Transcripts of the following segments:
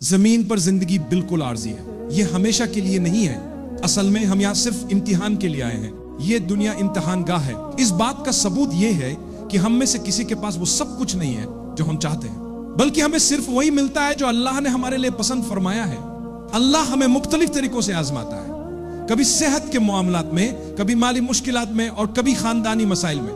जमीन पर जिंदगी बिल्कुल आर्जी है, ये हमेशा के लिए नहीं है। असल में हम यहाँ सिर्फ इम्तिहान के लिए आए हैं। ये दुनिया इम्तिहान गाह है। इस बात का सबूत ये है कि हम में से किसी के पास वो सब कुछ नहीं है जो हम चाहते हैं, बल्कि हमें सिर्फ वही मिलता है जो अल्लाह ने हमारे लिए पसंद फरमाया है। अल्लाह हमें मुख्तलिफ तरीकों से आजमाता है, कभी सेहत के मामलात में, कभी माली मुश्किलात में और कभी खानदानी मसाइल में।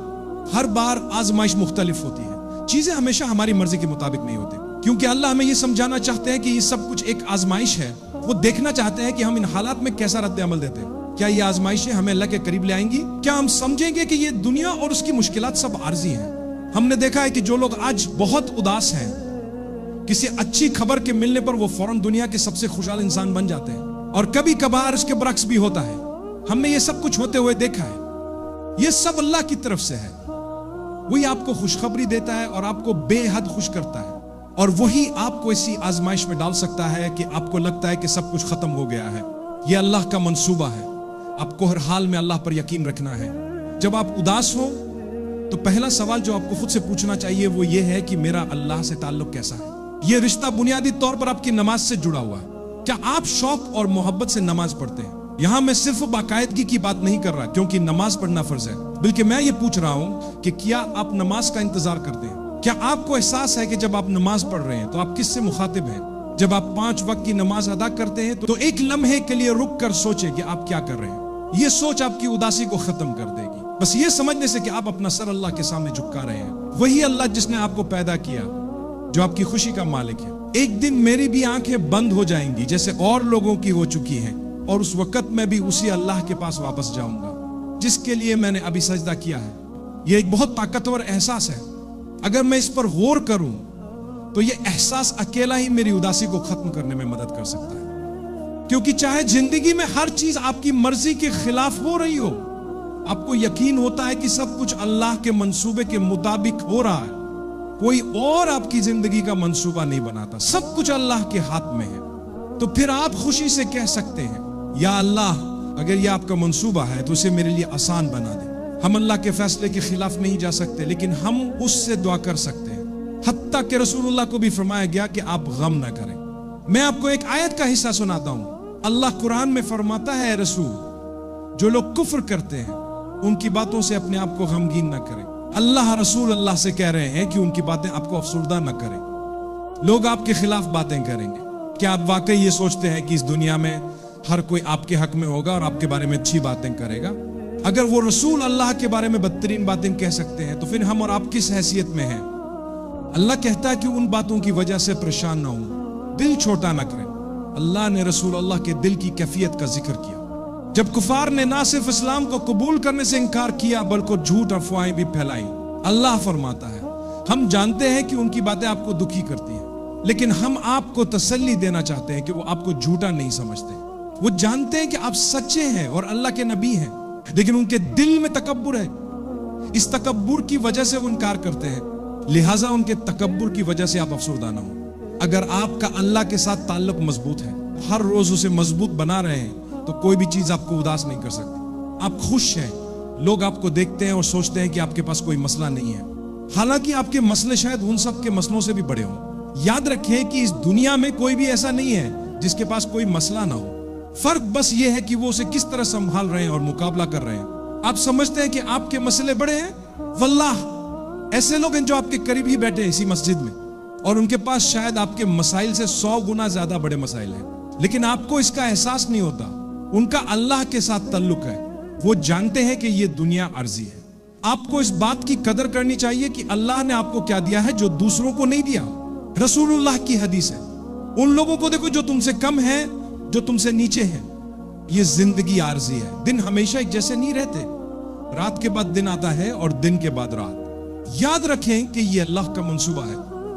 हर बार आजमाइश मुख्तलिफ होती है। चीजें हमेशा हमारी मर्जी के मुताबिक नहीं होती, क्योंकि अल्लाह हमें ये समझाना चाहते हैं कि ये सब कुछ एक आजमाइश है। वो देखना चाहते हैं कि हम इन हालात में कैसा रद्द अमल देते हैं। क्या ये आजमाइशें हमें अल्लाह के करीब ले आएंगी? क्या हम समझेंगे कि ये दुनिया और उसकी मुश्किलात सब आर्जी हैं? हमने देखा है कि जो लोग आज बहुत उदास हैं, किसी अच्छी खबर के मिलने पर वो फौरन दुनिया के सबसे खुशहाल इंसान बन जाते हैं, और कभी कभार इसके बरक्स भी होता है। हमने ये सब कुछ होते हुए देखा है। ये सब अल्लाह की तरफ से है। वही आपको खुशखबरी देता है और आपको बेहद खुश करता है, और वही आपको इसी आजमाइश में डाल सकता है कि आपको लगता है कि सब कुछ खत्म हो गया है। यह अल्लाह का मंसूबा है। आपको हर हाल में अल्लाह पर यकीन रखना है। जब आप उदास हो तो पहला सवाल जो आपको खुद से पूछना चाहिए वो ये है कि मेरा अल्लाह से ताल्लुक कैसा है। यह रिश्ता बुनियादी तौर पर आपकी नमाज से जुड़ा हुआ है। क्या आप शौक और मोहब्बत से नमाज पढ़ते हैं? यहां मैं सिर्फ बाकायदगी की बात नहीं कर रहा, क्योंकि नमाज पढ़ना फर्ज है, बल्कि मैं ये पूछ रहा हूं कि क्या आप नमाज का इंतजार करते हैं? क्या आपको एहसास है कि जब आप नमाज पढ़ रहे हैं तो आप किससे मुखातिब हैं? जब आप 5 वक्त की नमाज अदा करते हैं तो एक लम्हे के लिए रुक कर सोचें कि आप क्या कर रहे हैं। यह सोच आपकी उदासी को खत्म कर देगी। बस ये समझने से कि आप अपना सर अल्लाह के सामने झुका रहे हैं। वही अल्लाह जिसने आपको पैदा किया, जो आपकी खुशी का मालिक है। एक दिन मेरी भी आंखें बंद हो जाएंगी जैसे और लोगों की हो चुकी हैं, और उस वक्त मैं भी उसी अल्लाह के पास वापस जाऊंगा जिसके लिए मैंने अभी सजदा किया है। यह एक बहुत ताकतवर एहसास है। अगर मैं इस पर गौर करूं तो यह एहसास अकेला ही मेरी उदासी को खत्म करने में मदद कर सकता है। क्योंकि चाहे जिंदगी में हर चीज आपकी मर्जी के खिलाफ हो रही हो, आपको यकीन होता है कि सब कुछ अल्लाह के मंसूबे के मुताबिक हो रहा है। कोई और आपकी जिंदगी का मंसूबा नहीं बनाता, सब कुछ अल्लाह के हाथ में है। तो फिर आप खुशी से कह सकते हैं, या अल्लाह, अगर यह आपका मंसूबा है तो उसे मेरे लिए आसान बना दे। हम अल्लाह के फैसले के खिलाफ नहीं जा सकते, लेकिन हम उससे दुआ कर सकते हैं। हत्ता के रसूलुल्लाह को भी फरमाया गया कि आप गम ना करें। मैं आपको एक आयत का हिस्सा सुनाता हूं। अल्लाह कुरान में फरमाता है, रसूल, जो लोग कुफ्र करते हैं उनकी बातों से अपने आप को गमगीन ना करें। अल्लाह रसूल अल्लाह से कह रहे हैं कि उनकी बातें आपको अफसुर्दा ना करें। लोग आपके खिलाफ बातें करेंगे। क्या आप वाकई ये सोचते हैं कि इस दुनिया में हर कोई आपके हक में होगा और आपके बारे में अच्छी बातें करेगा? अगर वो रसूल अल्लाह के बारे में बदतरीन बातें कह सकते हैं तो फिर हम और आप किस हैसियत में हैं? अल्लाह कहता है कि उन बातों की वजह से परेशान ना हो, दिल छोटा ना करें। अल्लाह ने रसूल अल्लाह के दिल की कैफियत का जिक्र किया। जब कुफार ने ना सिर्फ इस्लाम को कबूल करने से इनकार किया बल्कि झूठ अफवाहें भी फैलाई, अल्लाह फरमाता है, हम जानते हैं कि उनकी बातें आपको दुखी करती हैं, लेकिन हम आपको तसल्ली देना चाहते हैं कि वो आपको झूठा नहीं समझते। वो जानते हैं कि आप सच्चे हैं और अल्लाह के नबी हैं, लेकिन उनके दिल में तकब्बुर है। इस तकब्बुर की वजह से वो इनकार करते हैं। लिहाजा उनके तकब्बुर की वजह से आप अफसुर्दा ना हो। अगर आपका अल्लाह के साथ ताल्लुक मजबूत है, हर रोज उसे मजबूत बना रहे हैं, तो कोई भी चीज आपको उदास नहीं कर सकती। आप खुश हैं, लोग आपको देखते हैं और सोचते हैं कि आपके पास कोई मसला नहीं है, हालांकि आपके मसले शायद उन सब के मसलों से भी बड़े हों। याद रखें कि इस दुनिया में कोई भी ऐसा नहीं है जिसके पास कोई मसला ना हो। फर्क बस ये है कि वो उसे किस तरह संभाल रहे हैं और मुकाबला कर रहे हैं। आप समझते हैं कि आपके मसले बड़े हैं, वल्लाह ऐसे लोग हैं जो आपके करीब ही बैठे हैं इसी मस्जिद में, और उनके पास शायद आपके मसाइल से 100 गुना ज्यादा बड़े मसाइल हैं, लेकिन आपको इसका एहसास नहीं होता। उनका अल्लाह के साथ ताल्लुक है। वो जानते हैं कि ये दुनिया अर्जी है। आपको इस बात की कदर करनी चाहिए कि अल्लाह ने आपको क्या दिया है जो दूसरों को नहीं दिया। रसूलुल्लाह की हदीस है, उन लोगों को देखो जो तुमसे कम है, जो तुमसे नीचे है। ये जिंदगी आर्जी है। दिन हमेशा एक जैसे नहीं रहते। रात के बाद दिन आता है और दिन के बाद रात। याद रखें कि ये अल्लाह का मंसूबा है।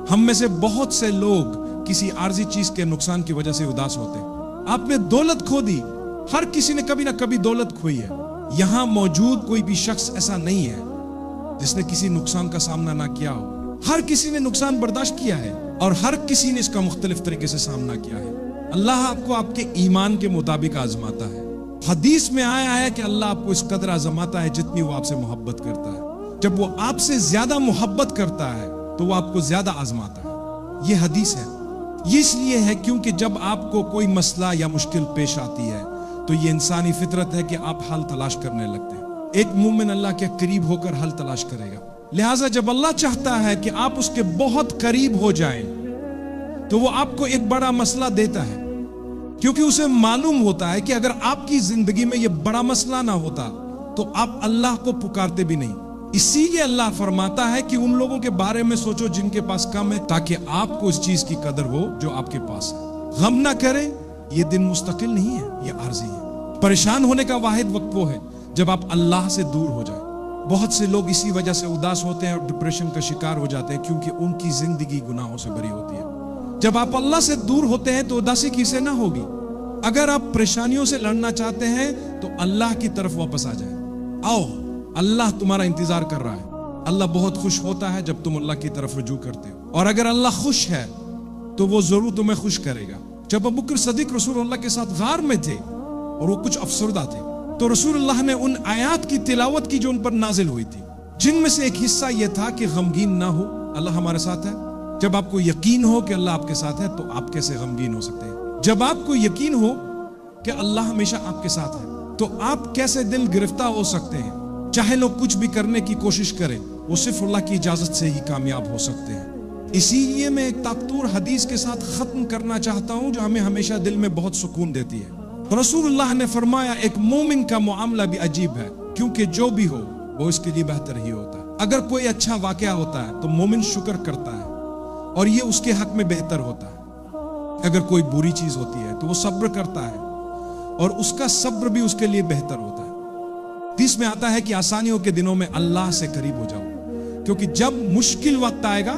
हम में से बहुत से लोग किसी आर्जी चीज के नुकसान की वजह से उदास होते हैं। आपने दौलत खो दी। हर किसी ने कभी ना कभी दौलत खोई है। यहां मौजूद कोई भी शख्स ऐसा नहीं है जिसने किसी नुकसान का सामना ना किया हो। हर किसी ने नुकसान बर्दाश्त किया है और हर किसी ने इसका मुख्तलिफ तरीके से सामना किया है। अल्लाह आपको आपके ईमान के मुताबिक आजमाता है। हदीस में आया है कि अल्लाह आपको इस कदर आजमाता है जितनी वो आपसे मोहब्बत करता है। जब वो आपसे ज्यादा मोहब्बत करता है तो वो आपको ज्यादा आजमाता है। ये हदीस है। ये इसलिए है क्योंकि जब आपको कोई मसला या मुश्किल पेश आती है तो ये इंसानी फितरत है कि आप हल तलाश करने लगते हैं। एक मोमिन अल्लाह के करीब होकर हल तलाश करेगा। लिहाजा जब अल्लाह चाहता है कि आप उसके बहुत करीब हो जाएं तो वो आपको एक बड़ा मसला देता है, क्योंकि उसे मालूम होता है कि अगर आपकी जिंदगी में ये बड़ा मसला ना होता तो आप अल्लाह को पुकारते भी नहीं। इसीलिए अल्लाह फरमाता है कि उन लोगों के बारे में सोचो जिनके पास कम है, ताकि आपको इस चीज की कदर हो जो आपके पास है। गम ना करें, ये दिन मुस्तकिल नहीं है, ये आर्जी है। परेशान होने का वाहिद वक्त वो है जब आप अल्लाह से दूर हो जाए। बहुत से लोग इसी वजह से उदास होते हैं और डिप्रेशन का शिकार हो जाते हैं, क्योंकि उनकी जिंदगी गुनाहों से भरी होती है। जब आप अल्लाह से दूर होते हैं तो उदासी किसे ना होगी। अगर आप परेशानियों से लड़ना चाहते हैं तो अल्लाह की तरफ वापस आ जाए। आओ, अल्लाह तुम्हारा इंतजार कर रहा है। अल्लाह बहुत खुश होता है जब तुम अल्लाह की तरफ रुजू करते हो, और अगर अल्लाह खुश है तो वो जरूर तुम्हें खुश करेगा। जब अबू बकर सदीक रसूलुल्लाह के साथ गार में थे और वो कुछ अफसरदा थे, तो रसूलुल्लाह ने उन आयात की तिलावत की जो उन पर नाजिल हुई थी, जिनमें से एक हिस्सा यह था कि गमगीन ना हो, अल्लाह हमारे साथ है। जब आपको यकीन हो कि अल्लाह आपके साथ है तो आप कैसे गमगीन हो सकते हैं? जब आपको यकीन हो कि अल्लाह हमेशा आपके साथ है तो आप कैसे दिल गिरफ्तार हो सकते हैं? चाहे लोग कुछ भी करने की कोशिश करें, वो सिर्फ अल्लाह की इजाजत से ही कामयाब हो सकते हैं। इसीलिए मैं एक ताकतूर हदीस के साथ खत्म करना चाहता हूं जो हमें हमेशा दिल में बहुत सुकून देती है। रसूलुल्लाह ने फरमाया, एक मोमिन का मामला भी अजीब है, क्योंकि जो भी हो वो इसके लिए बेहतर ही होता है। अगर कोई अच्छा वाकया होता है तो मोमिन शुक्र करता है और ये उसके हक में बेहतर होता है। अगर कोई बुरी चीज होती है तो वो सब्र करता है और उसका सब्र भी उसके लिए बेहतर होता है। हदीस में आता है कि आसानियों के दिनों में अल्लाह से करीब हो जाओ, क्योंकि जब मुश्किल वक्त आएगा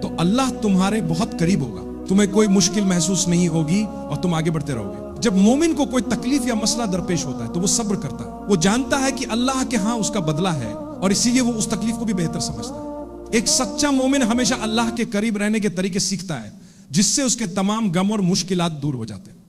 तो अल्लाह तुम्हारे बहुत करीब होगा। तुम्हें कोई मुश्किल महसूस नहीं होगी और तुम आगे बढ़ते रहोगे। जब मोमिन को कोई तकलीफ या मसला दरपेश होता है तो वो सब्र करता है। वो जानता है कि अल्लाह के हां उसका बदला है और इसीलिए वो उस तकलीफ को भी बेहतर समझता है। एक सच्चा मोमिन हमेशा अल्लाह के करीब रहने के तरीके सीखता है, जिससे उसके तमाम गम और मुश्किलात दूर हो जाते हैं।